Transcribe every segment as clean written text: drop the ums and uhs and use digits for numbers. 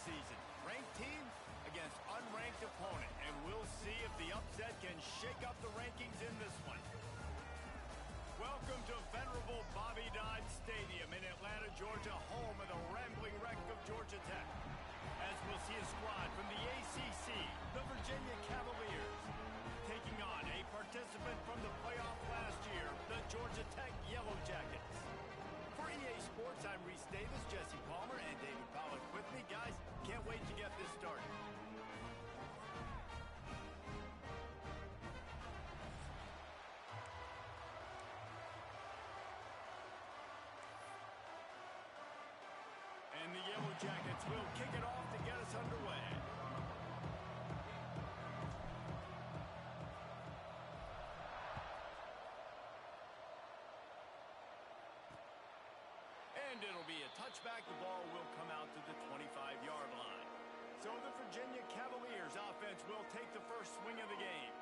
season. Ranked team against unranked opponent, and we'll see if the upset can shake up the rankings in this one. Welcome to venerable Bobby Dodd Stadium in Atlanta, Georgia, home of the Rambling Wreck of Georgia Tech. As we'll see a squad from the ACC, the Virginia Cavaliers, taking on a participant from the playoff last year, the Georgia Tech Yellow Jackets. For EA Sports, I'm Reese Davis, Jesse Palmer, and David Pollack with me. Guys, can't wait to get this started. And the Yellow Jackets will kick it off to get us underway. And it'll be a touchback. The ball will come out to the 25-yard line. So the Virginia Cavaliers offense will take the first swing of the game.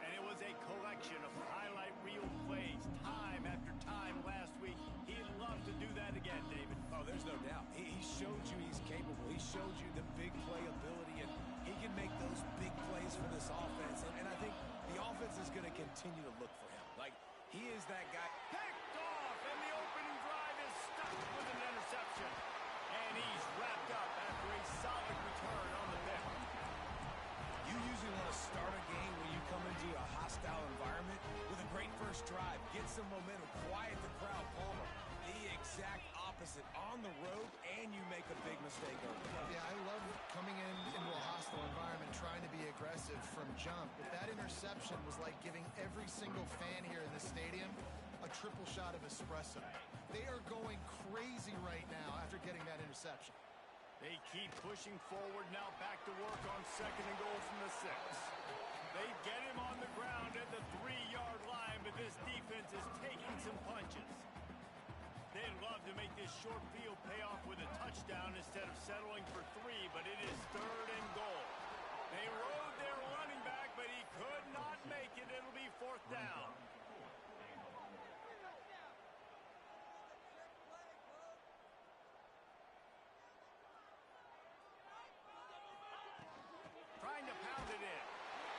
And it was a collection of highlight reel plays time after time last week. He'd love to do that again, David. Oh, there's no doubt. He showed you he's capable. He showed you the big play ability, and he can make those big plays for this offense. And I think the offense is going to continue to look for him. Like, he is that guy. Picked off, and the opening drive is stuck with an interception. And he's wrapped up after a solid return on the pick. You usually want to start a game when you come into a hostile environment with a great first drive. Get some momentum, quiet the crowd. Palmer, the exact opposite. On the road, and you make a big mistake over there. Yeah, I love coming into a hostile environment, trying to be aggressive from jump. But that interception was like giving every single fan here in the stadium a triple shot of espresso. They are going crazy right now after getting that interception. They keep pushing forward now, back to work on second and goal from the 6. They get him on the ground at the 3-yard line, but this defense is taking some punches. They'd love to make this short field pay off with a touchdown instead of settling for 3, but it is third and goal. They rode their running back, but he could not make it. It'll be fourth down. Trying to pound it in.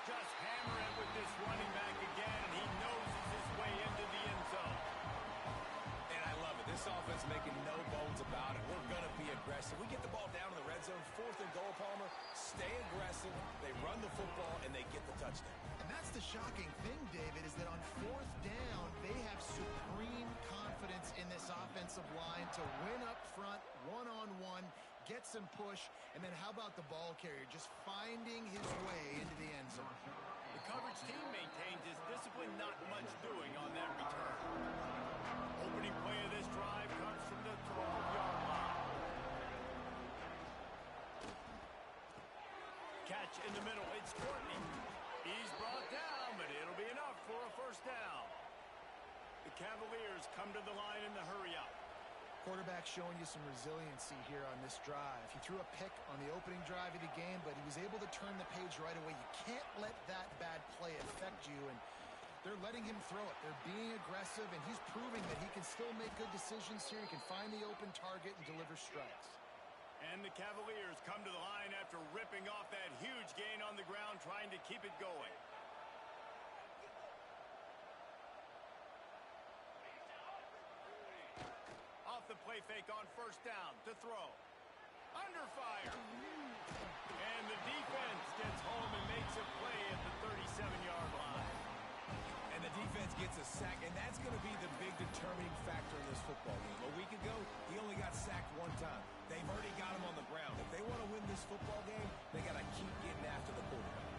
Just hammer it with this running back again, and he noses his way into the end zone. And I love it. This offense making no bones about it. We're going to be aggressive. We get the ball down in the red zone, fourth and goal, Palmer. Stay aggressive. They run the football, and they get the touchdown. And that's the shocking thing, David, is that on fourth down, they have supreme confidence in this offensive line to win up front, one-on-one, get some push, and then how about the ball carrier just finding his way into the end zone? The coverage team maintains his discipline, not much doing on that return. Opening play of this drive comes from the 12-yard line. Catch in the middle, it's Courtney. He's brought down, but it'll be enough for a first down. The Cavaliers come to the line in the hurry-up. Quarterback showing you some resiliency here on this drive. He threw a pick on the opening drive of the game, but he was able to turn the page right away. You can't let that bad play affect you, and they're letting him throw it. They're being aggressive, and he's proving that he can still make good decisions here. He can find the open target and deliver strikes. And the Cavaliers come to the line after ripping off that huge gain on the ground, trying to keep it going. Off the play fake on first down to throw. Under fire. And the defense gets home and makes a play at the 37-yard line. And the defense gets a sack, and that's going to be the big determining factor in this football game. A week ago, he only got sacked one time. They've already got him on the ground. If they want to win this football game, they got to keep getting after the quarterback.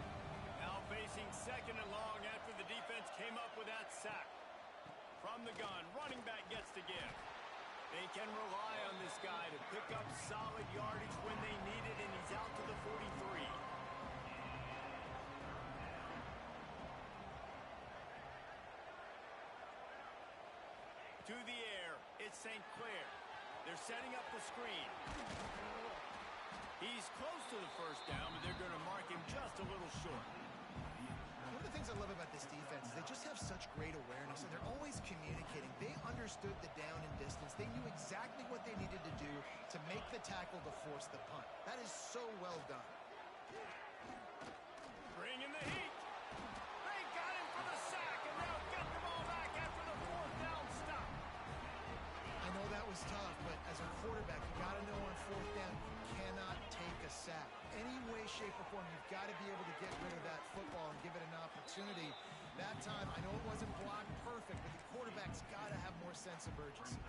Now facing second and long after the defense came up with that sack. From the gun, running back gets to give. They can rely on this guy to pick up solid yardage when they need it, and he's out to the 43. To the air, it's St. Clair. They're setting up the screen. He's close to the first down, but they're going to mark him just a little short. One of the things things I love about this defense is they just have such great awareness, and they're always communicating. They understood the down and distance. They knew exactly what they needed to do to make the tackle to force the punt. That is so well done. Bring in the heat. They got him for the sack, and they'll get the ball back after the 4th down stop. I know that was tough, but as a quarterback, you got to know on 4th down, you cannot take a sack. Any way, shape, or form, you've got to be able to get rid of that football and give it an opportunity. That time, I know it wasn't blocked perfect, but the quarterback's got to have more sense of urgency.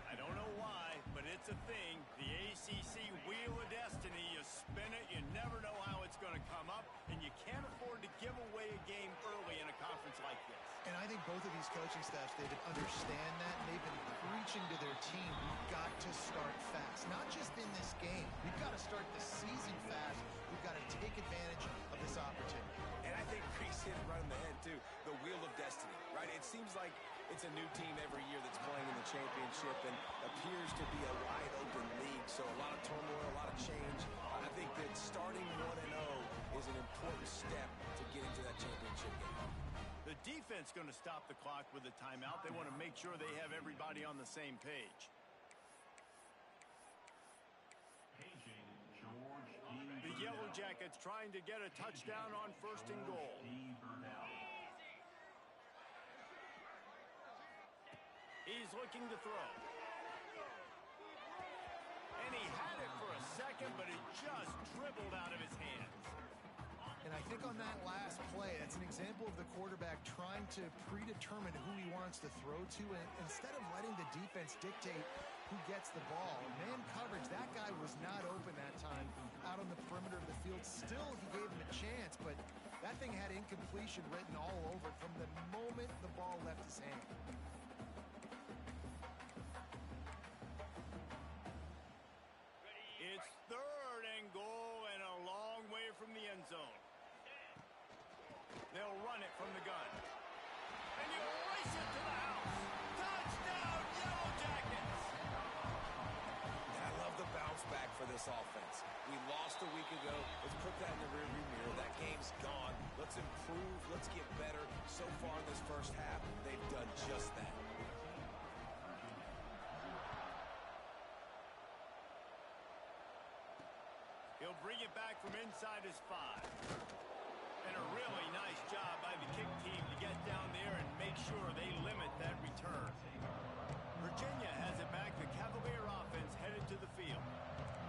I don't know why, but it's a thing. The ACC Wheel of Destiny, you spin it, you never know how it's going to come up, and you can't afford to give away a game early in a conference like this. And I think both of these coaching staffs, David, understand that. They've been preaching to their team, we've got to start fast. Not just in this game. We've got to start the season fast. We've got to take advantage of this opportunity. And I think Reese hit it right on the head, too. The Wheel of Destiny, right? It seems like it's a new team every year that's playing in the championship and appears to be a wide-open league. So a lot of turmoil, a lot of change. I think that starting 1-0 is an important step to getting to that championship game. The defense going to stop the clock with a timeout. They want to make sure they have everybody on the same page. The Yellow Jackets trying to get a touchdown on 1st and goal. He's looking to throw. And he had it for a second, but it just dribbled out of his hands. And I think on that last play, that's an example of the quarterback trying to predetermine who he wants to throw to, and instead of letting the defense dictate who gets the ball. Man coverage, that guy was not open that time out on the perimeter of the field. Still, he gave him a chance, but that thing had incompletion written all over it from the moment the ball left his hand. It's 3rd and goal and a long way from the end zone. They'll run it from the gun. And you race it to the house. Touchdown, Yellow Jackets! And I love the bounce back for this offense. We lost a week ago. Let's put that in the rearview mirror. That game's gone. Let's improve. Let's get better. So far in this first half, they've done just that. He'll bring it back from inside his 5. And a really nice job by the kick team to get down there and make sure they limit that return. Virginia has it back. The Cavalier offense headed to the field.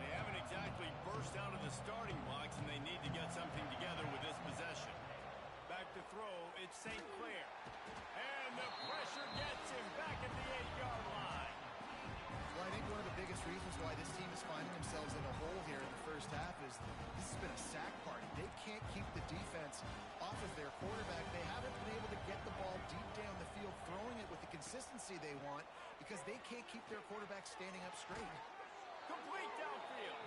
They haven't exactly burst out of the starting blocks, and they need to get something together with this possession. Back to throw, it's St. Clair. And the pressure gets him back at the 8-yard line. Well, I think one of the biggest reasons why this team is finding themselves in a hole here in the first half is this has been a sack party. They can't keep the defense off of their quarterback. They haven't been able to get the ball deep down the field, throwing it with the consistency they want because they can't keep their quarterback standing up straight. Complete downfield.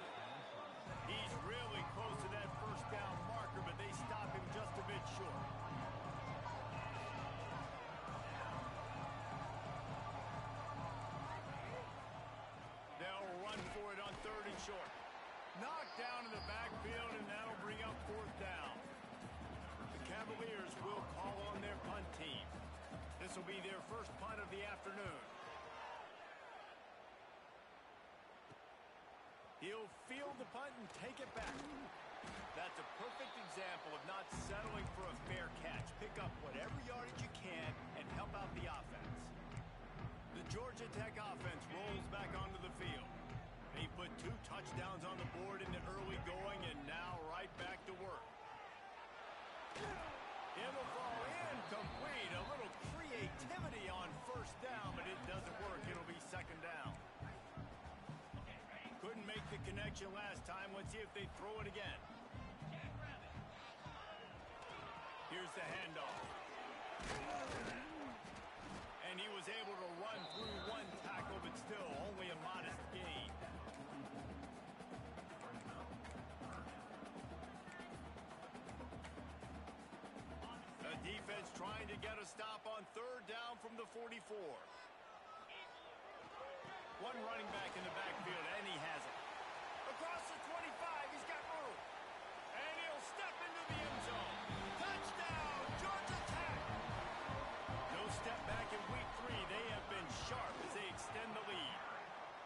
He's really close to that 1st down marker, but they stop him just a bit short. They'll run for it on 3rd and short. Knocked down in the backfield, and that'll bring up 4th down. The Cavaliers will call on their punt team. This will be their first punt of the afternoon. He'll field the punt and take it back. That's a perfect example of not settling for a fair catch. Pick up whatever yardage you can and help out the offense. The Georgia Tech offense rolls back onto the field. They put 2 touchdowns on the board in the early going, and now right back to work. It'll fall incomplete. A little creativity on 1st down, but it doesn't work. It'll be 2nd down. Couldn't make the connection last time. Let's see if they throw it again. Here's the handoff. And he was able to run through 1 tackle, but still only a modest gain. The defense trying to get a stop on 3rd down from the 44. One running back in the backfield, and he has it. Across the 25, he's got room. And he'll step into the end zone. Touchdown, No step back in week 3. They have been sharp as they extend the lead.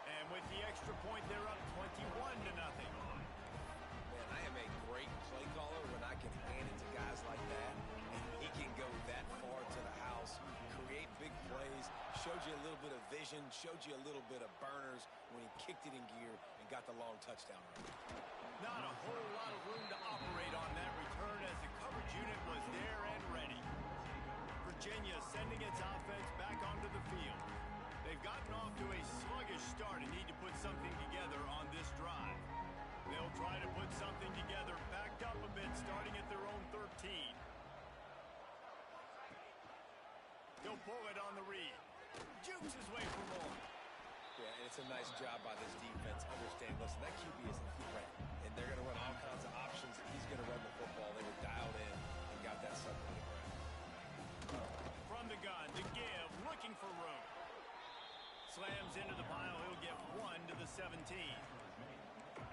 And with the extra point, they're up 21-0. Man, I am a great play caller when I can hand it to guys like that. And he can go that far to the house, create big plays, showed you a little bit of vision, showed you a little bit of burners when he kicked it in gear and got the long touchdown. Not a whole lot of room to operate on that return as the coverage unit was there and ready. Virginia sending its offense back onto the field. They've gotten off to a sluggish start and need to put something together on this drive. They'll try to put something together, backed up a bit, starting at their own 13. He'll pull it on the read. Jukes his way for more. Yeah, and it's a nice job by this defense. Understand, listen, that QB is a threat, and they're going to run all kinds of options. He's going to run the football. They were dialed in and got that sucker to the ground. From the gun to give, looking for room. Slams into the pile. He'll get 1 to the 17.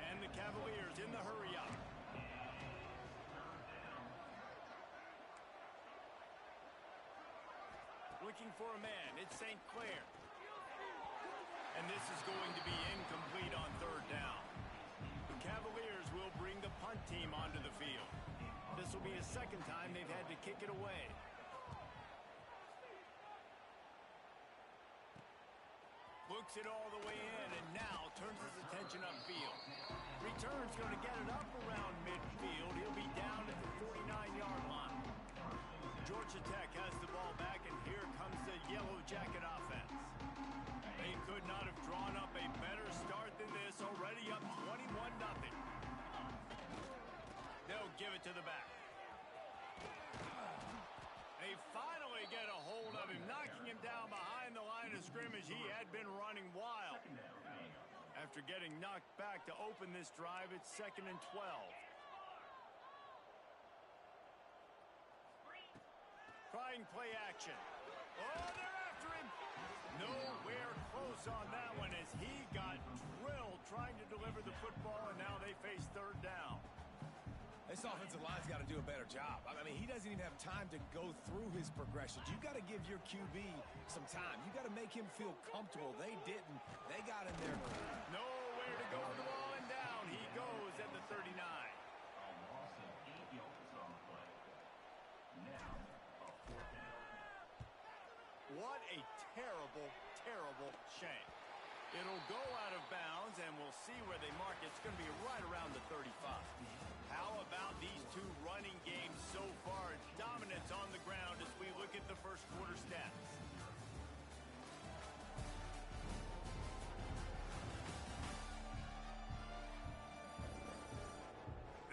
And the Cavaliers in the hurry up. Looking for a man. It's St. Clair. And this is going to be incomplete on third down. The Cavaliers will bring the punt team onto the field. This will be the second time they've had to kick it away. Looks it all the way in and now turns his attention upfield. Return's going to get it up around midfield. He'll be down at the 49-yard line. Georgia Tech has the ball back, and here comes the Yellow Jacket offense. They could not have drawn up a better start than this, already up 21-0. They'll give it to the back. They finally get a hold of him, knocking him down behind the line of scrimmage. He had been running wild. After getting knocked back to open this drive, it's 2nd and 12. Trying play action. Oh, they're after him. Nowhere close on that one as he got drilled trying to deliver the football, and now they face third down. This offensive line's got to do a better job. I mean, he doesn't even have time to go through his progressions. You got to give your QB some time. You got to make him feel comfortable. They didn't. They got in there. Nowhere to go with the ball, and down he goes at the 39. What a terrible, terrible shame. It'll go out of bounds, and we'll see where they mark it. It's going to be right around the 35. How about these two running games so far? Dominance on the ground as we look at the first quarter stats.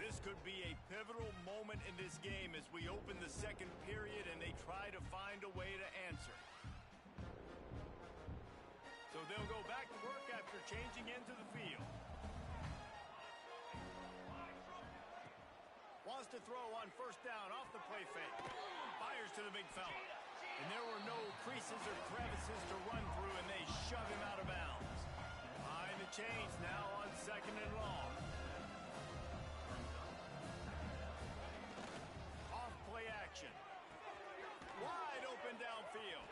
This could be a pivotal moment in this game as we open the second period and they try to find a way to answer. So they'll go back to work after changing into the field. Wants to throw on first down off the play fake. Fires to the big fella. And there were no creases or crevices to run through, and they shove him out of bounds. Behind the chains now on 2nd and long. Off play action. Wide open downfield.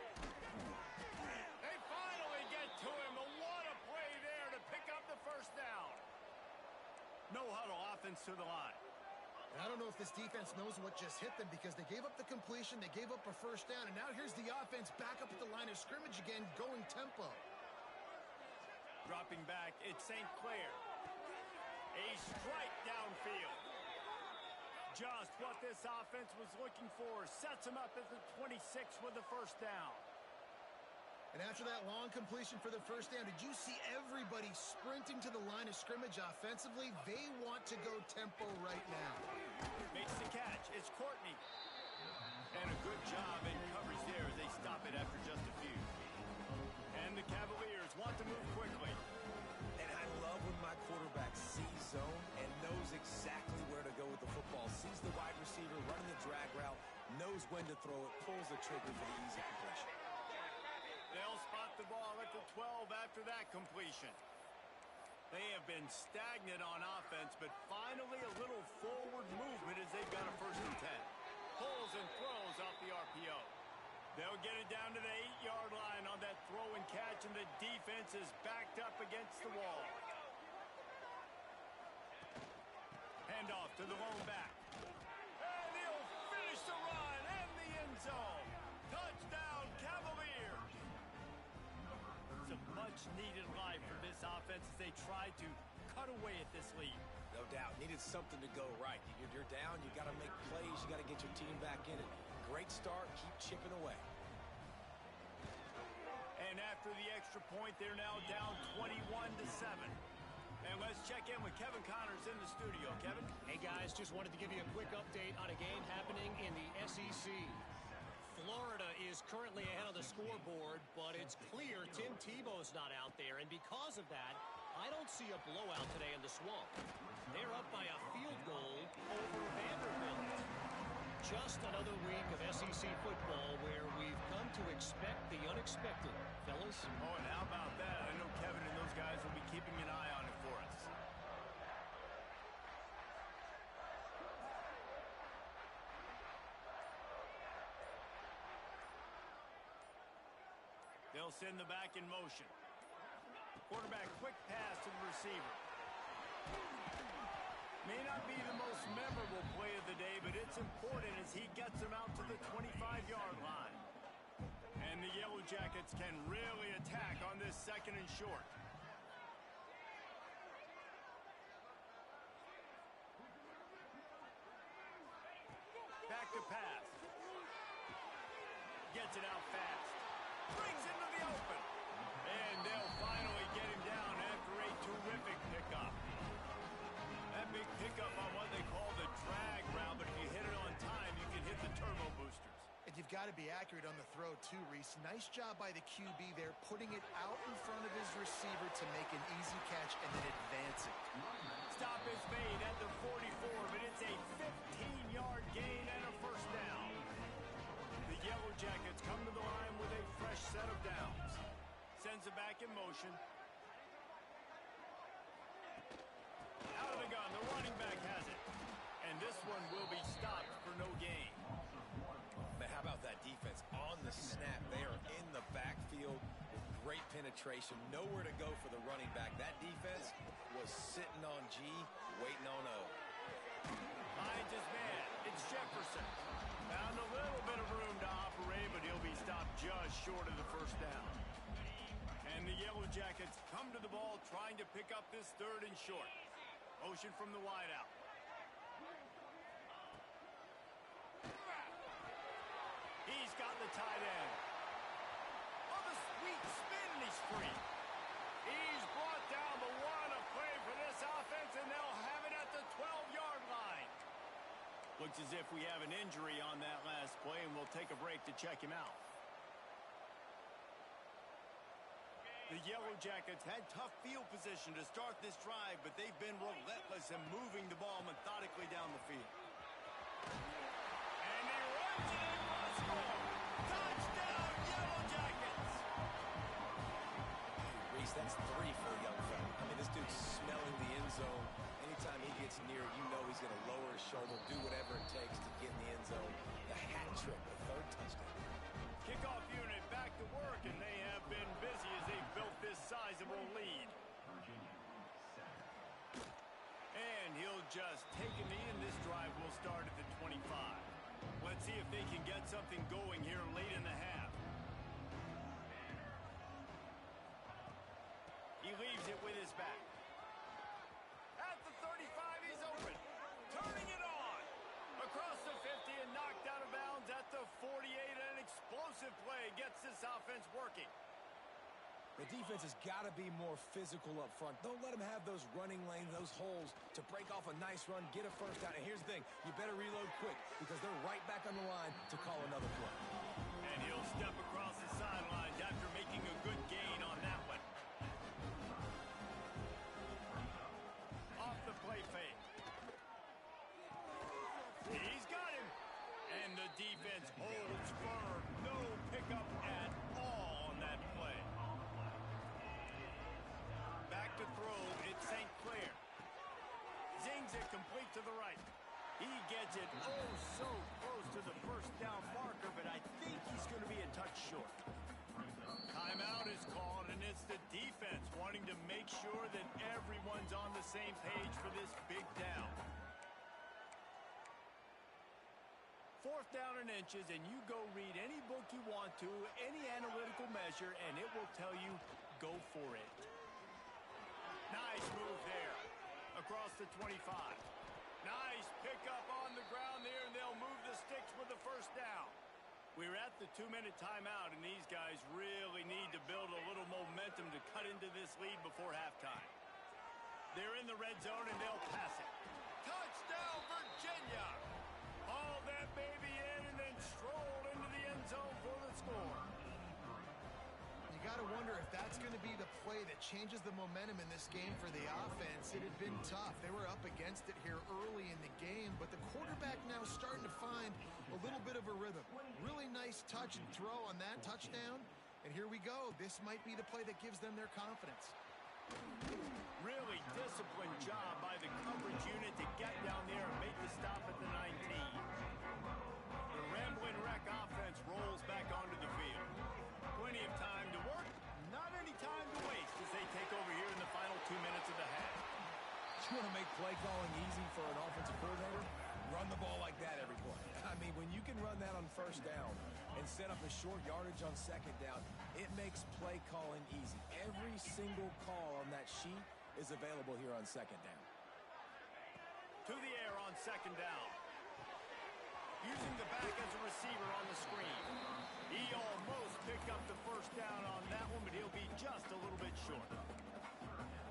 They finally get to him. What a play there to pick up the first down. No huddle offense to the line. And I don't know if this defense knows what just hit them because they gave up the completion, they gave up a first down, and now here's the offense back up at the line of scrimmage again, going tempo. Dropping back, it's St. Clair. A strike downfield. Just what this offense was looking for. Sets him up at the 26 with the first down. And after that long completion for the first down, did you see everybody sprinting to the line of scrimmage offensively? They want to go tempo right now. Makes the catch. It's Courtney. And a good job in coverage there as they stop it after just a few. And the Cavaliers want to move quickly. And I love when my quarterback sees zone and knows exactly where to go with the football. Sees the wide receiver running the drag route, knows when to throw it, pulls the trigger for the easy completion. They'll spot the ball at the 12 after that completion. They have been stagnant on offense, but finally a little forward movement as they've got a 1st and 10. Pulls and throws off the RPO. They'll get it down to the 8-yard line on that throw and catch, and the defense is backed up against the wall. Handoff to the lone back. And he'll finish the run in the end zone. Touchdown, Cavaliers. It's a much-needed life for this offense as they try to cut away at this lead. No doubt. Needed something to go right. You're down. You got to make plays. You got to get your team back in it. Great start. Keep chipping away. And after the extra point, they're now down 21-7. And let's check in with Kevin Connors in the studio. Kevin? Hey, guys. Just wanted to give you a quick update on a game happening in the SEC. Florida is currently ahead of the scoreboard, but it's clear Tim Tebow's not out there. And because of that, I don't see a blowout today in the Swamp. They're up by a field goal over Vanderbilt. Just another week of SEC football where we've come to expect the unexpected, fellas. Oh, and how about that? I know Kevin and those guys will be keeping an eye on it for us. They'll send the back in motion. Quarterback quick pass to the receiver. May not be the most memorable play of the day, but it's important as he gets them out to the 25-yard line. And the Yellow Jackets can really attack on this second and short. Back to pass. Gets it out fast. Brings into the open. And they'll finally get him down after a terrific pickup. That big pickup on what they call the drag route, but if you hit it on time, you can hit the turbo boosters. And you've got to be accurate on the throw, too, Reese. Nice job by the QB there, putting it out in front of his receiver to make an easy catch and then advance it. Stop is made at the 44, but it's a 15-yard gain and a first down. The Yellow Jackets come to the line with a fresh set of downs. Sends it back in motion. Out of the gun, the running back has it. And this one will be stopped for no gain. Man, how about that defense? On the snap, they are in the backfield with great penetration. Nowhere to go for the running back. That defense was sitting on G, waiting on O. Finds his man. It's Jefferson. Found a little bit of room to operate, but he'll be stopped just short of the first down. And the Yellow Jackets come to the ball trying to pick up this third and short. Motion from the wideout. He's got the tight end. Oh, the sweet spin, and he's free. He's brought down the one, a play for this offense, and they'll have it at the 12-yard line. Looks as if we have an injury on that last play, and we'll take a break to check him out. The Yellow Jackets had tough field position to start this drive, but they've been relentless in moving the ball methodically down the field. And he runs it in for a score. Touchdown, Yellow Jackets! Hey, Reese, that's 3 for a young fella. I mean, this dude's smelling the end zone. Anytime he gets near, you know he's going to lower his shoulder, do whatever it takes to get in the end zone. The hat trick, the third touchdown. Kickoff unit back to work, and they have been busy as they've built this sizable lead. And he'll just take a knee, and this drive will start at the 25. Let's see if they can get something going here late in the half. He leaves it with his back. At the 35, he's open. Turning it on. Across the 50 and knocked out of bounds at the 48. An explosive play gets this offense working. The defense has got to be more physical up front. Don't let them have those running lanes, those holes to break off a nice run, get a first down. And here's the thing, you better reload quick because they're right back on the line to call another play. And he'll step across the sidelines after making a good gain on that one. Off the play fake. He's got him. And the defense holds firm. No pickup at all on that play. Back to throw, it's St. Clair. Zings it complete to the right. He gets it oh so close to the first down marker, but I think he's going to be a touch short. Timeout is called, and it's the defense wanting to make sure that everyone's on the same page for this big down. 4th down and inches, and you go read any book you want to, any analytical measure, and it will tell you, go for it. Nice move there. Across the 25. Nice pickup on the ground there, and they'll move the sticks with the first down. We're at the 2-minute timeout, and these guys really need to build a little momentum to cut into this lead before halftime. They're in the red zone, and they'll pass it. Touchdown, Virginia! Haul that baby in and then stroll into the end zone for the score. You got to wonder if that's going to be the play that changes the momentum in this game for the offense. It had been tough. They were up against it here early in the game, but the quarterback now starting to find a little bit of a rhythm. Really nice touch and throw on that touchdown. And here we go. This might be the play that gives them their confidence. Really disciplined job by the coverage unit to get down there and make the stop at the 19. The Ramblin' Wreck offense rolls back onto the field. Plenty of time to work, not any time to waste as they take over here in the final 2 minutes of the half. You want to make play calling easy for an offensive coordinator? Run the ball like that every play. I mean, when you can run that on first down and set up a short yardage on second down, it makes play calling easy. Every single call on that sheet is available here on second down. To the air on second down. Using the back as a receiver on the screen. He almost picked up the first down on that one, but he'll be just a little bit short.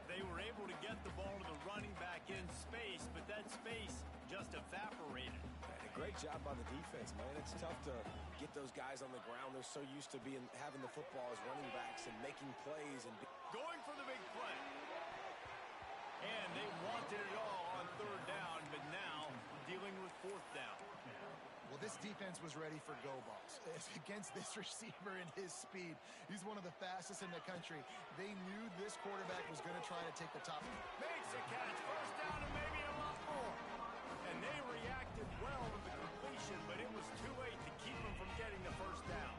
They were able to get the ball to the running back in space, but that space just evaporated. And a great job by the defense, man. It's tough to get those guys on the ground. They're so used to having the football as running backs and making plays. And going for the big play. And they wanted it all on 3rd down, but now dealing with 4th down. Well, this defense was ready for go balls. Against this receiver and his speed, he's one of the fastest in the country. They knew this quarterback was going to try to take the top. Makes a catch, 1st down and maybe a lot more. And they reacted well to the completion, but it was too late to keep them from getting the 1st down.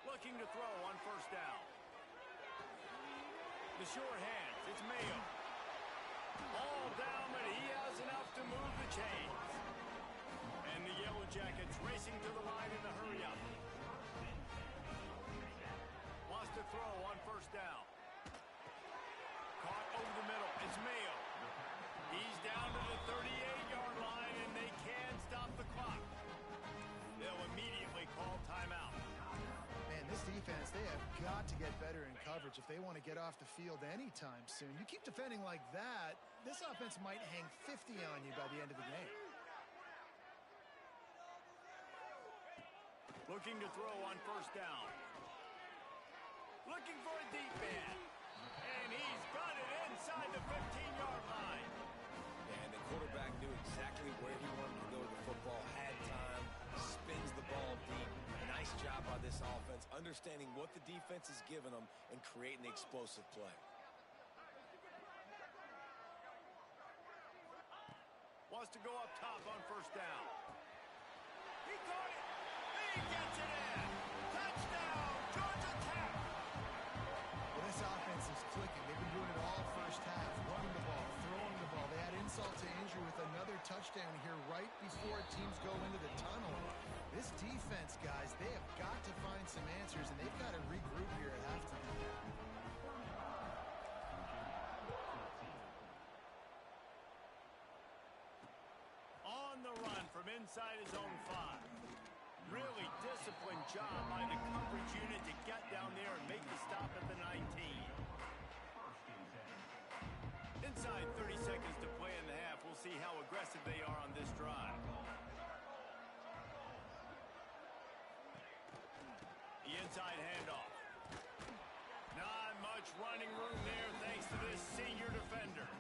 Looking to throw on 1st down. The sure hands, it's Mayo. All down, but he has enough to move the chains. And the Yellow Jackets racing to the line in the hurry up. Wants to throw on 1st down. Caught over the middle. It's Mayo. He's down to the 38-yard line, and they can stop the clock. They'll immediately call timeout. Man, this defense, they have got to get better in coverage if they want to get off the field anytime soon. You keep defending like that, this offense might hang 50 on you by the end of the game. Looking to throw on 1st down. Looking for a deep man. And he's got it inside the 15-yard line. And the quarterback knew exactly where he wanted to go with the football, had time, spins the ball deep. Nice job by this offense, understanding what the defense is giving them and creating the explosive play. Wants to go up top on 1st down. He caught it. He gets it in. Touchdown, Georgia Tech. Well, this offense is clicking. They've been doing it all first half, running the ball, throwing the ball. They had insult to injury with another touchdown here right before teams go into the tunnel. This defense, guys, they have got to find some answers, and they've got to regroup here at halftime. On the run from inside his own 5. Really disciplined job by the coverage unit to get down there and make the stop at the 19. Inside 30 seconds to play in the half. We'll see how aggressive they are on this drive. The inside handoff. Not much running room there thanks to this senior defender.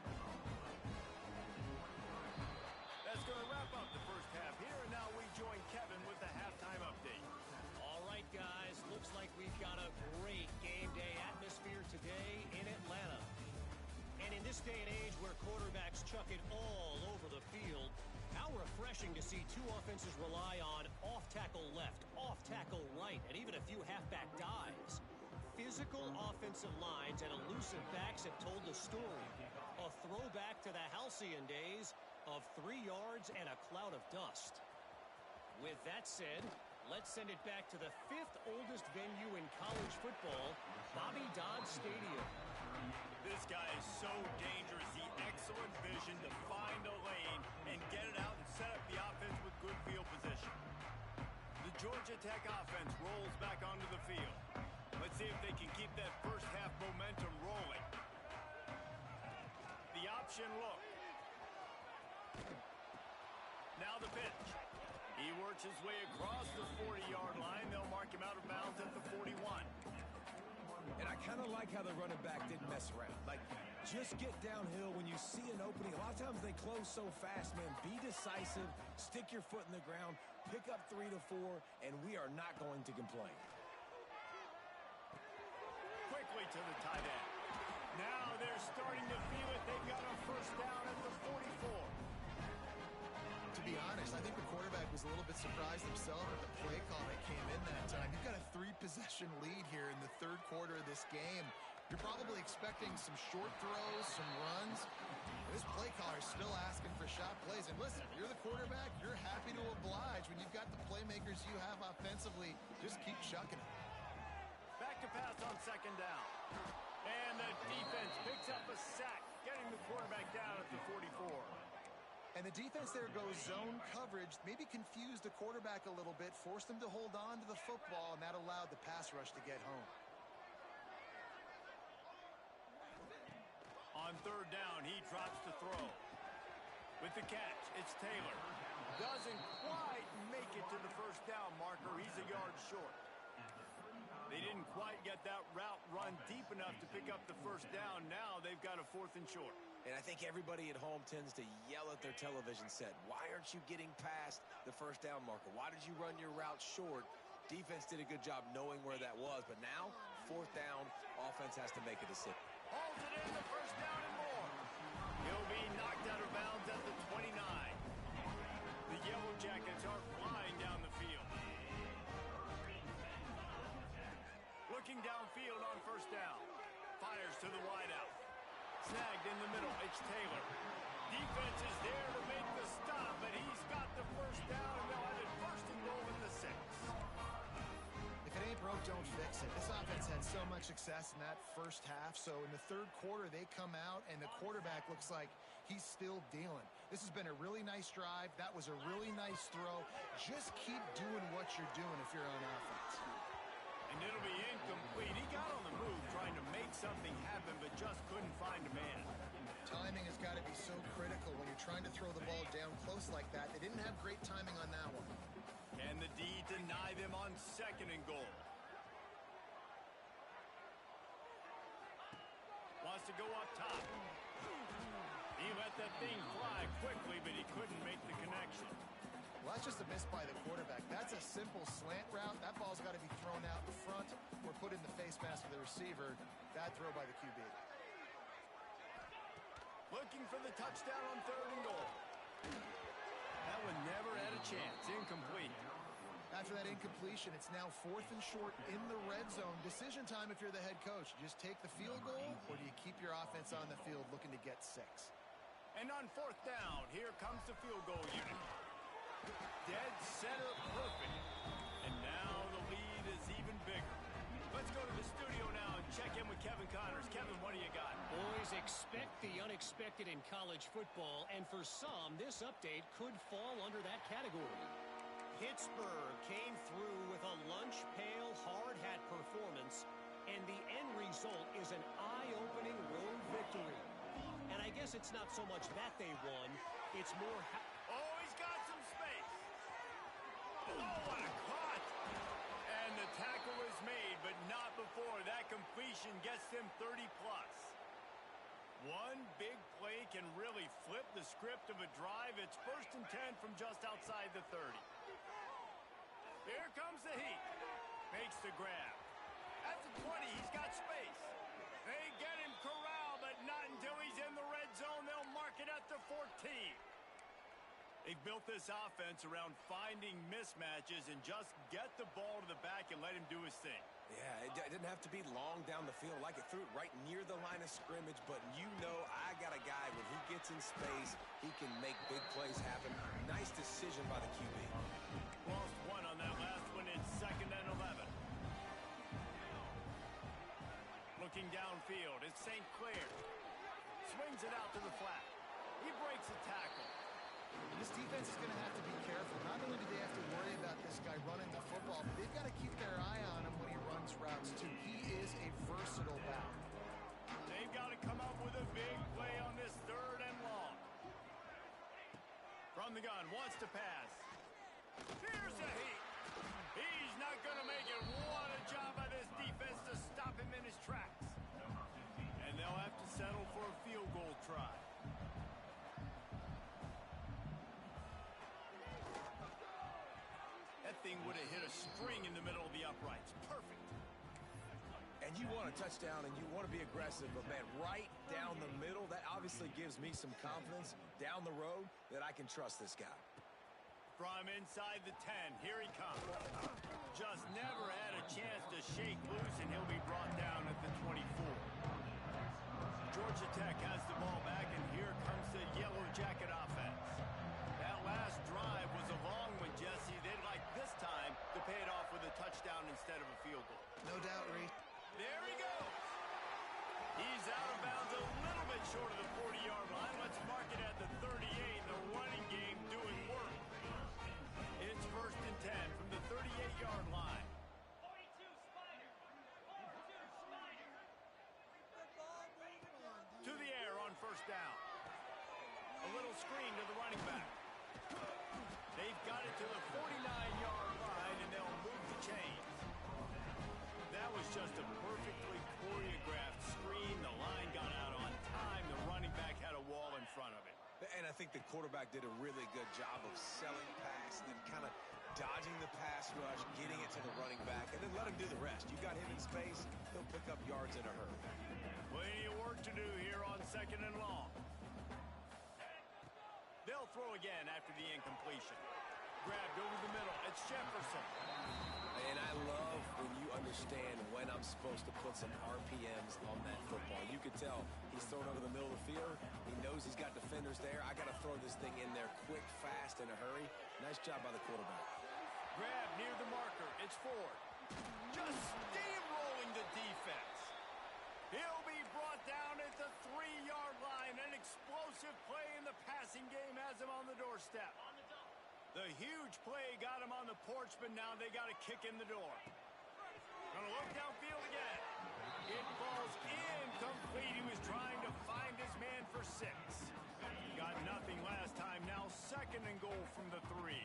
That's going to wrap up the first half here, and now we join Kevin with the halftime update. All right, guys, looks like we've got a great game day atmosphere today in Atlanta. And in this day and age where quarterbacks chuck it all over the field, how refreshing to see two offenses rely on off-tackle left, off-tackle right, and even a few halfback dives. Physical offensive lines and elusive backs have told the story. A throwback to the halcyon days of 3 yards and a cloud of dust. With that said, let's send it back to the 5th oldest venue in college football, Bobby Dodd Stadium. This guy is so dangerous. The excellent vision to find a lane and get it out and set up the offense with good field position. The Georgia Tech offense rolls back onto the field. Let's see if they can keep that first half momentum rolling. The option look. Now the pitch. He works his way across the 40-yard line. They'll mark him out of bounds at the 41. And I kind of like how the running back didn't mess around. Like, just get downhill when you see an opening. A lot of times they close so fast, man. Be decisive, stick your foot in the ground, pick up 3 to 4, and we are not going to complain. Quickly to the tight end. Now they're starting to feel it. They've got a first down at the 44. To be honest, I think the quarterback was a little bit surprised himself at the play call that came in that time. You've got a 3-possession lead here in the third quarter of this game. You're probably expecting some short throws, some runs. This play caller is still asking for shot plays. And listen, you're the quarterback. You're happy to oblige when you've got the playmakers you have offensively. Just keep chucking it. Back to pass on second down. And the defense picks up a sack, getting the quarterback down at the 44. And the defense there goes zone coverage, maybe confused the quarterback a little bit, forced him to hold on to the football, and that allowed the pass rush to get home. On third down, he drops to throw. With the catch, it's Taylor. Doesn't quite make it to the first down marker. He's a yard short. They didn't quite get that route run deep enough to pick up the first down. Now they've got a 4th and short. And I think everybody at home tends to yell at their television set. Why aren't you getting past the first down marker? Why did you run your route short? Defense did a good job knowing where that was. But now, 4th down, offense has to make a decision. Holds it in, the first down and more. He'll be knocked out of bounds at the 29. The Yellow Jackets are flying down the field. Looking downfield on first down. Fires to the wideout. Snagged in the middle. It's Taylor. Defense is there to make the stop, but he's got the first down, and they'll have it first and goal in the 6. If it ain't broke, don't fix it. This offense had so much success in that first half, so in the third quarter, they come out, and the quarterback looks like he's still dealing. This has been a really nice drive. That was a really nice throw. Just keep doing what you're doing if you're on offense. And it'll be incomplete. He got on the move trying to make something happen, but just couldn't find a man. Timing has got to be so critical when you're trying to throw the ball down close like that. They didn't have great timing on that one. Can the D deny them on second and goal? Wants to go up top. He let that thing fly quickly, but he couldn't make the connection. Well, that's just a miss by the quarterback. That's a simple slant route. That ball's got to be thrown out in front or put in the face mask of the receiver. Bad throw by the QB. Looking for the touchdown on third and goal. That one never had a chance. Incomplete. After that incompletion, it's now 4th and short in the red zone. Decision time if you're the head coach. You just take the field goal, or do you keep your offense on the field looking to get 6? And on 4th down, here comes the field goal unit. Dead center perfect. And now the lead is even bigger. Let's go to the studio now and check in with Kevin Connors. Kevin, what do you got? Boys, expect the unexpected in college football, and for some, this update could fall under that category. Pittsburgh came through with a lunch pail hard hat performance, and the end result is an eye-opening road victory. And I guess it's not so much that they won, it's more Oh, he's got some space. Oh, what a cut. And the tackle is made, but not before. That completion gets them 30-plus. One big play can really flip the script of a drive. It's 1st and 10 from just outside the 30. Here comes the heat. Makes the grab. At the 20, he's got space. They get him corralled, but not until he's in the 14. They've built this offense around finding mismatches and just get the ball to the back and let him do his thing. Yeah, it didn't have to be long down the field. Like it threw it right near the line of scrimmage, but you know I got a guy, when he gets in space, he can make big plays happen. Nice decision by the QB. Lost one on that last one. It's 2nd and 11. Looking downfield, it's St. Clair. Swings it out to the flat. He breaks a tackle. This defense is going to have to be careful. Not only do they have to worry about this guy running the football, but they've got to keep their eye on him when he runs routes, too. He is a versatile back. They've got to come up with a big play on this 3rd and long. From the gun, wants to pass. Here's a heat. He's not going to make it. What a job by this defense to stop him in his tracks. And they'll have to settle for a field goal try. That thing would have hit a string in the middle of the uprights. Perfect. And you want a touchdown and you want to be aggressive, but man, right down the middle, that obviously gives me some confidence down the road that I can trust this guy. From inside the 10, here he comes. Just never had a chance to shake loose, and he'll be brought down at the 24. Georgia Tech has the ball back, and here comes the Yellow Jacket offense. That last drive was a long one, Jesse. They'd like this time to pay it off with a touchdown instead of a field goal. No doubt, Reed. There he goes. He's out of bounds a little bit short of the 40-yard line. Let's mark it at the 38. The running game doing work. It's 1st and 10 from the 38-yard line. 42 Spider. 42 Spider. To the air on 1st down. A little screen to the running back. They've got it to the 49-yard line, and they'll move the chains. That was just a perfectly choreographed screen. The line got out on time. The running back had a wall in front of it. And I think the quarterback did a really good job of selling pass and then kind of dodging the pass rush, getting it to the running back, and then let him do the rest. You got him in space, he'll pick up yards in a hurry. Plenty of work to do here on 2nd and long. They'll throw again after the incompletion. Grabbed over the middle. It's Jefferson. And I love when you understand when I'm supposed to put some RPMs on that football. You could tell he's thrown over the middle of the field. He knows he's got defenders there. I got to throw this thing in there quick, fast, in a hurry. Nice job by the quarterback. Grab near the marker. It's Ford. Just steamrolling the defense. He'll be brought down at the 3-yard line. An explosive play in the passing game has him on the doorstep. The huge play got him on the porch, but now they got to kick in the door. Gonna look downfield again. It falls incomplete. He was trying to find his man for 6. Got nothing last time. Now 2nd and goal from the 3.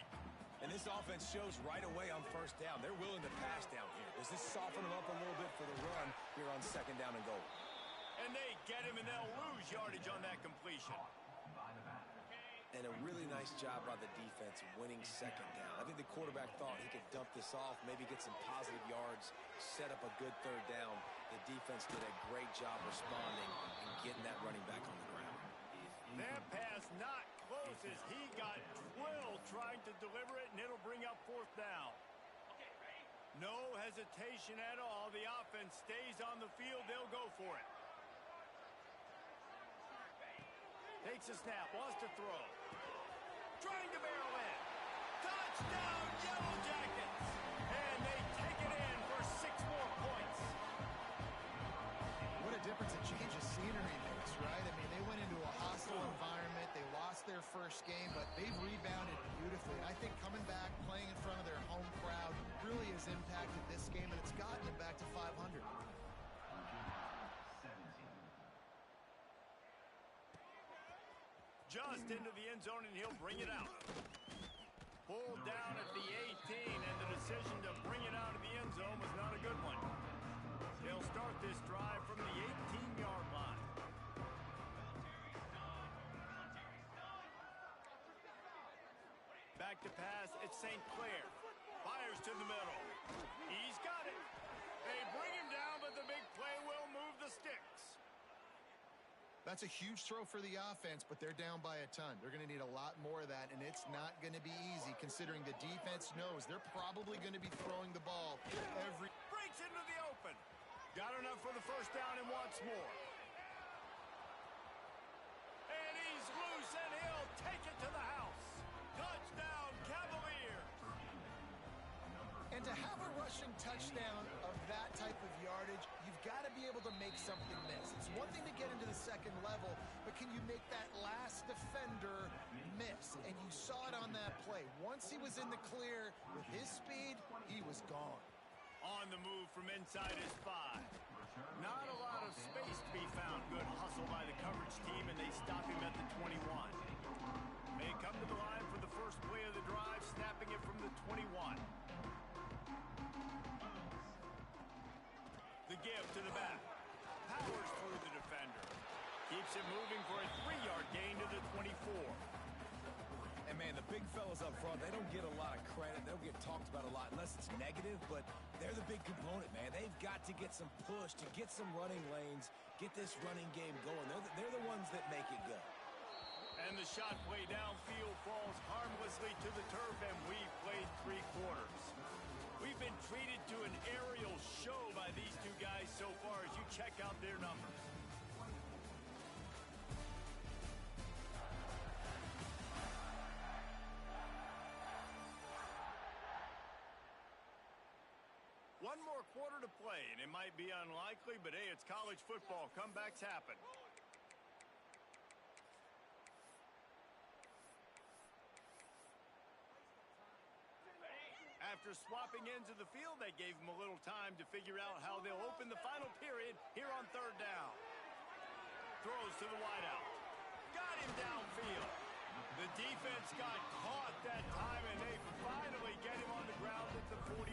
And this offense shows right away on 1st down. They're willing to pass down here. Does this soften them up a little bit for the run here on 2nd down and goal? And they get him, and they'll lose yardage on that completion. And a really nice job by the defense winning 2nd down. I think the quarterback thought he could dump this off, maybe get some positive yards, set up a good 3rd down. The defense did a great job responding and getting that running back on the ground. That pass not close as he got drilled trying to deliver it, and it'll bring up 4th down. No hesitation at all. The offense stays on the field. They'll go for it. Takes a snap, wants to throw. Trying to barrel in. Touchdown, Yellow Jackets! And they take it in for 6 more points. What a difference a change of scenery makes, right? I mean, they went into a hostile environment. They lost their first game, but they've rebounded beautifully. I think coming back, playing in front of their home crowd really has impacted this game, and it's gotten them back to 500. Just into the end zone, and he'll bring it out. Pulled down at the 18, and the decision to bring it out of the end zone was not a good one. They'll start this drive from the 18-yard line. Back to pass, it's St. Clair. Fires to the middle. He's got it. They bring him down, but the big play will move the sticks. That's a huge throw for the offense, but they're down by a ton. They're going to need a lot more of that, and it's not going to be easy considering the defense knows they're probably going to be throwing the ball every... Breaks into the open. Got enough for the first down and wants more. And he's loose, and he'll take it to the house. Touchdown, Cavaliers. And to have a rushing touchdown of that type of yardage, you've got to be able to make something miss. It's one thing to get into the second level, but can you make that last defender miss? And you saw it on that play. Once he was in the clear with his speed, he was gone. On the move from inside his 5. Not a lot of space to be found. Good hustle by the coverage team, and they stop him at the 21. They come to the line for the first play of the drive, snapping it from the 21. The give to the back. Powers through the defender. Keeps it moving for a 3-yard gain to the 24. And, man, the big fellas up front, they don't get a lot of credit. They don't get talked about a lot unless it's negative, but they're the big component, man. They've got to get some push, to get some running lanes, get this running game going. They're the ones that make it go. And the shot play downfield falls harmlessly to the turf, and we've played 3 quarters. We've been treated to an aerial show by these two guys so far as you check out their numbers. One more quarter to play, and it might be unlikely, but hey, it's college football. Comebacks happen. After swapping ends of the field, they gave him a little time to figure out how they'll open the final period here on 3rd down. Throws to the wideout. Got him downfield. The defense got caught that time, and they finally get him on the ground at the 41.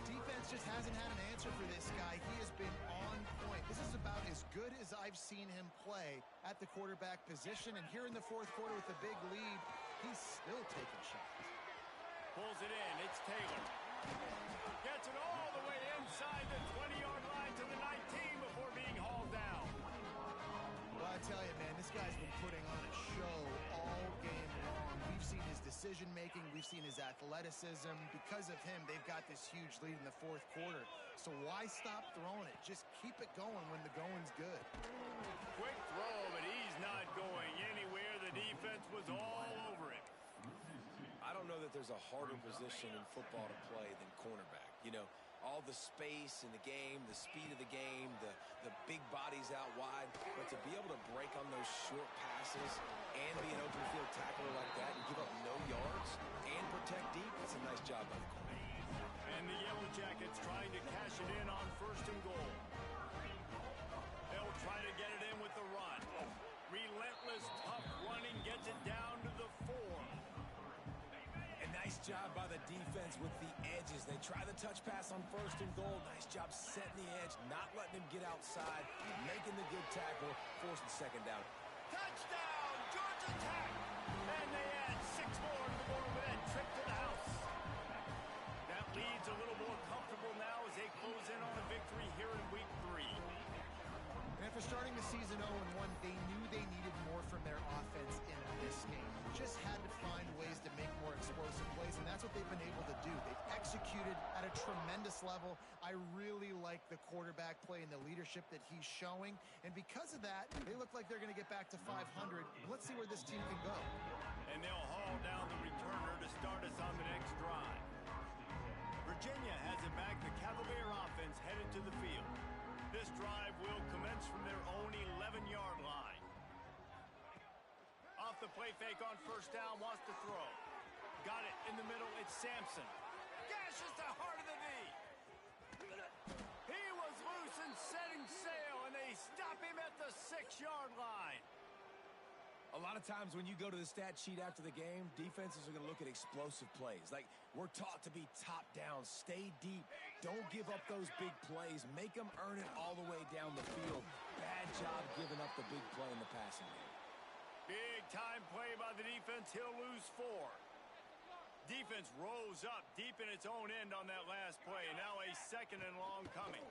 Defense just hasn't had an answer for this guy. He has been on point. This is about as good as I've seen him play at the quarterback position. And here in the 4th quarter with a big lead, he's still taking shots. Pulls it in. It's Taylor. Gets it all the way inside the 20-yard line to the 19 before being hauled down. Well, I tell you, man, this guy's been putting on a show all game long. We've seen his decision-making. We've seen his athleticism. Because of him, they've got this huge lead in the 4th quarter. So why stop throwing it? Just keep it going when the going's good. Quick throw, but he's not going anywhere. The defense was all over him. I don't know that there's a harder position in football to play than cornerback. You know, all the space in the game, the speed of the game, the big bodies out wide. But to be able to break on those short passes and be an open field tackler like that and give up no yards and protect deep, that's a nice job by the corner. And the Yellow Jackets trying to cash it in on 1st and goal. They'll try to get it in with the run. Relentless, tough running gets it down to the 4. Nice job by the defense with the edges. They try the touch pass on 1st and goal. Nice job setting the edge, not letting him get outside, making the good tackle, forcing 2nd down. Touchdown, Georgia Tech! And they add 6 more to the board with that trip to the house. That lead's a little more comfortable now as they close in on a victory here in week 3. And after starting the season 0-1, they knew they needed more from their offense in this game. Just had to find ways to make more explosive plays, and that's what they've been able to do. They've executed at a tremendous level. I really like the quarterback play and the leadership that he's showing, and because of that, they look like they're going to get back to 500. Let's see where this team can go. And they'll haul down the returner to start us on the next drive. Virginia has it back. The Cavalier offense headed to the field. This drive will commence from their own 11-yard line. Off the play fake on 1st down, wants to throw. Got it in the middle, it's Sampson. Gashes the heart of the knee. He was loose and setting sail, and they stop him at the 6-yard line. A lot of times when you go to the stat sheet after the game, defenses are going to look at explosive plays. Like, we're taught to be top down, stay deep, don't give up those big plays, make them earn it all the way down the field. Bad job giving up the big play in the passing game. Big time play by the defense. He'll lose 4. Defense rose up deep in its own end on that last play. Now a 2nd and long coming.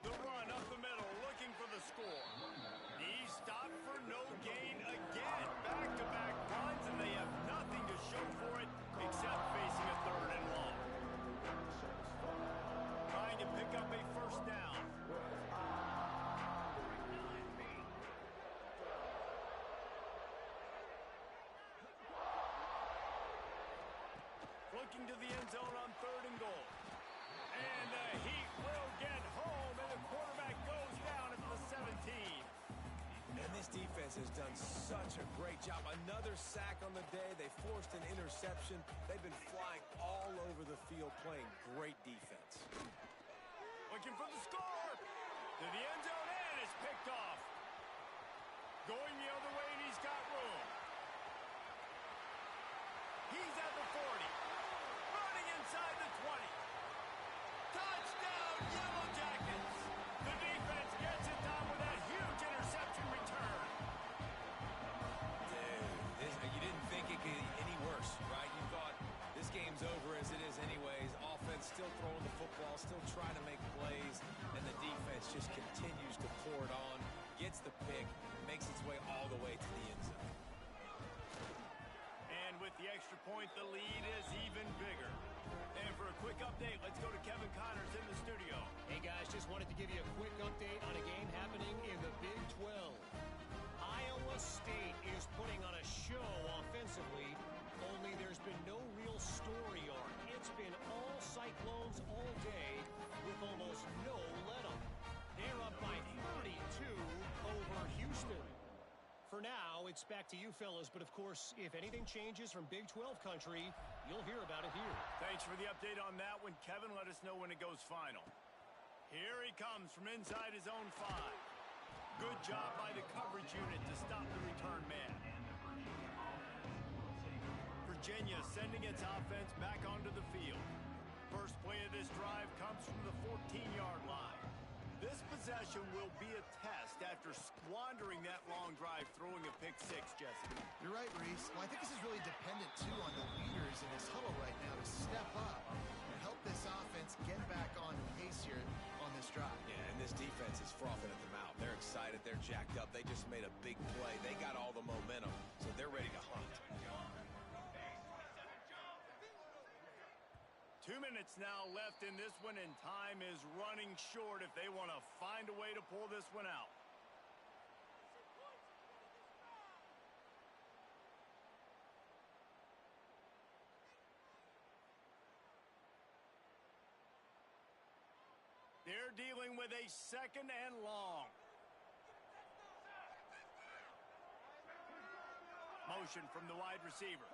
The run up the middle, looking for the score. He stopped for no gain again. Back-to-back runs, and they have nothing to show for it except facing a 3rd and long. Trying to pick up a first down. Looking to the end zone on 3rd and goal. And the Heat will get home, and the quarterback goes down at the 17. And this defense has done such a great job. Another sack on the day. They forced an interception. They've been flying all over the field, playing great defense. Looking for the score. To the end zone, and it's picked off. Going the other way, and he's got room. He's at the 40. Running inside the 20. Touchdown, Yellow Jackets! The defense gets it done with that huge interception return. Dude, you didn't think it could get any worse, right? You thought this game's over as it is anyways. Offense still throwing the football, still trying to make plays, and the defense just continues to pour it on, gets the pick, makes its way all the way to the end zone. And with the extra point, the lead is even bigger. And for a quick update, let's go to Kevin Connors in the studio. Hey, guys, just wanted to give you a quick update on a game happening in the Big 12. Iowa State is putting on a show offensively, only there's been no real story arc. It's been all Cyclones all day with almost no let-up. They're up by 32 over Houston. For now, it's back to you fellas, but of course, if anything changes from Big 12 country, you'll hear about it here. Thanks for the update on that one, Kevin. Let us know when it goes final. Here he comes from inside his own 5. Good job by the coverage unit to stop the return man. Virginia sending its offense back onto the field. First play of this drive comes from the 14-yard line. This possession will be a test after squandering that long drive, throwing a pick 6, Jesse. You're right, Reese. Well, I think this is really dependent, too, on the leaders in this huddle right now to step up and help this offense get back on pace here on this drive. Yeah, and this defense is frothing at the mouth. They're excited. They're jacked up. They just made a big play. They got all the momentum, so they're ready to hunt. 2 minutes now left in this one, and time is running short if they want to find a way to pull this one out. They're dealing with a 2nd and long. Motion from the wide receiver.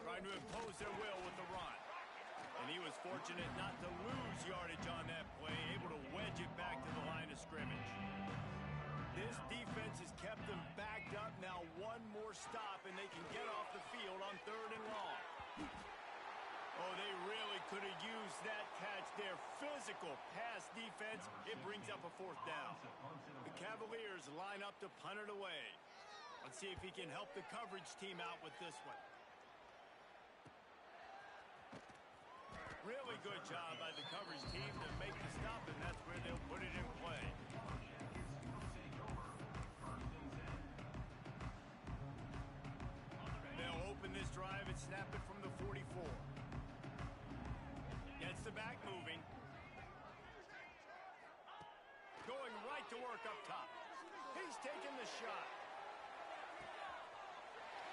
Trying to impose their will with the run. And he was fortunate not to lose yardage on that play, able to wedge it back to the line of scrimmage. This defense has kept them backed up. Now one more stop, and they can get off the field on 3rd and long. Oh, they really could have used that catch there. Physical pass defense. It brings up a 4th down. The Cavaliers line up to punt it away. Let's see if he can help the coverage team out with this one. Really good job by the coverage team to make the stop, and that's where they'll put it in play. They'll open this drive and snap it from the 44. Gets the back moving. Going right to work up top. He's taking the shot.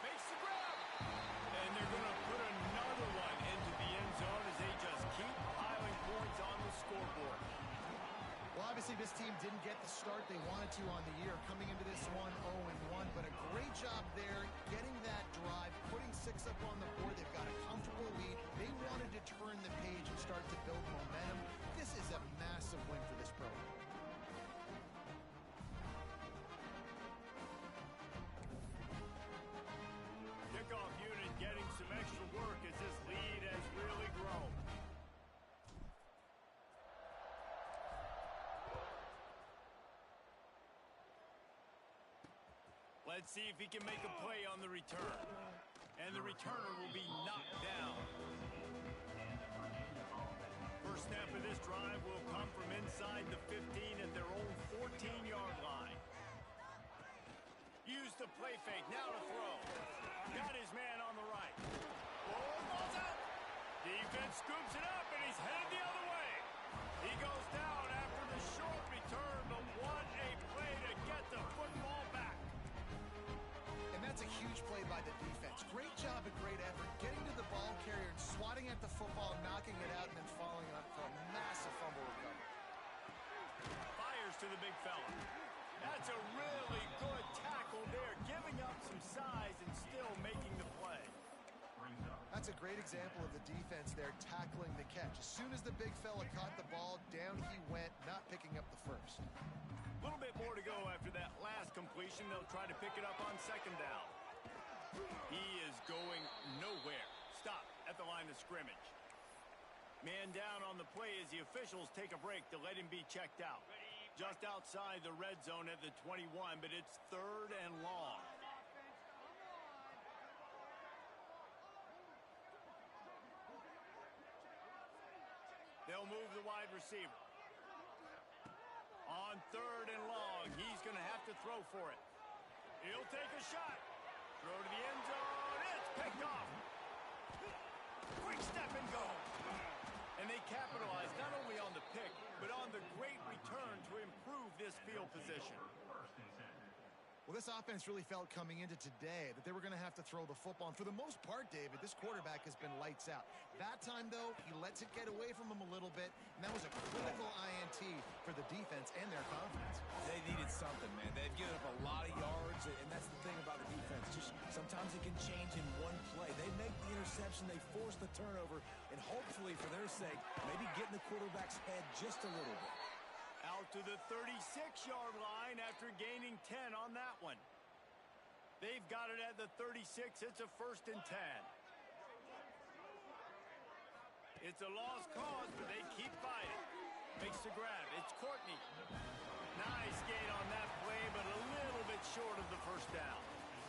Makes the grab. And they're going to put another one into the end zone as they just keep piling points on the scoreboard. Well, obviously this team didn't get the start they wanted to on the year, coming into this one 0-1, but a great job there getting that drive, putting 6 up on the board. They've got a comfortable lead. They wanted to turn the page and start to build momentum. This is a massive win for this program. Kickoff unit getting some extra work as this lead has really grown. Let's see if he can make a play on the return. And the returner will be knocked down. First snap of this drive will come from Use the play fake. Now to throw. Got his man on the right. Oh, ball's out. Defense scoops it up, and he's headed the other way. He goes down after the short return, but what a play to get the football back. And that's a huge play by the defense. Great job and great effort getting to the ball carrier and swatting at the football, knocking it out, and then following up for a massive fumble recovery. Fires to the big fella. That's a really good tackle there, giving up some size and still making the play. That's a great example of the defense there tackling the catch. As soon as the big fella caught the ball, down he went, not picking up the first. A little bit more to go after that last completion. They'll try to pick it up on second down. He is going nowhere. Stop at the line of scrimmage. Man down on the play as the officials take a break to let him be checked out. Just outside the red zone at the 21, but it's 3rd and long. They'll move the wide receiver. On 3rd and long, he's going to have to throw for it. He'll take a shot. Throw to the end zone. It's picked off. Quick step and go. And they capitalize not only on the pick, but on the great return to improve this field position. Well, this offense really felt coming into today that they were going to have to throw the football. And for the most part, David, this quarterback has been lights out. That time, though, he lets it get away from him a little bit, and that was a critical INT for the defense and their confidence. They needed something, man. They've given up a lot of yards, and that's the thing about the defense. Just sometimes it can change in one play. They make the interception, they force the turnover, and hopefully, for their sake, maybe get in the quarterback's head just a little bit. Out to the 36-yard line after gaining 10 on that one. They've got it at the 36. It's a 1st and 10. It's a lost cause, but they keep fighting. Makes the grab. It's Courtney. Nice gain on that play, but a little bit short of the 1st down.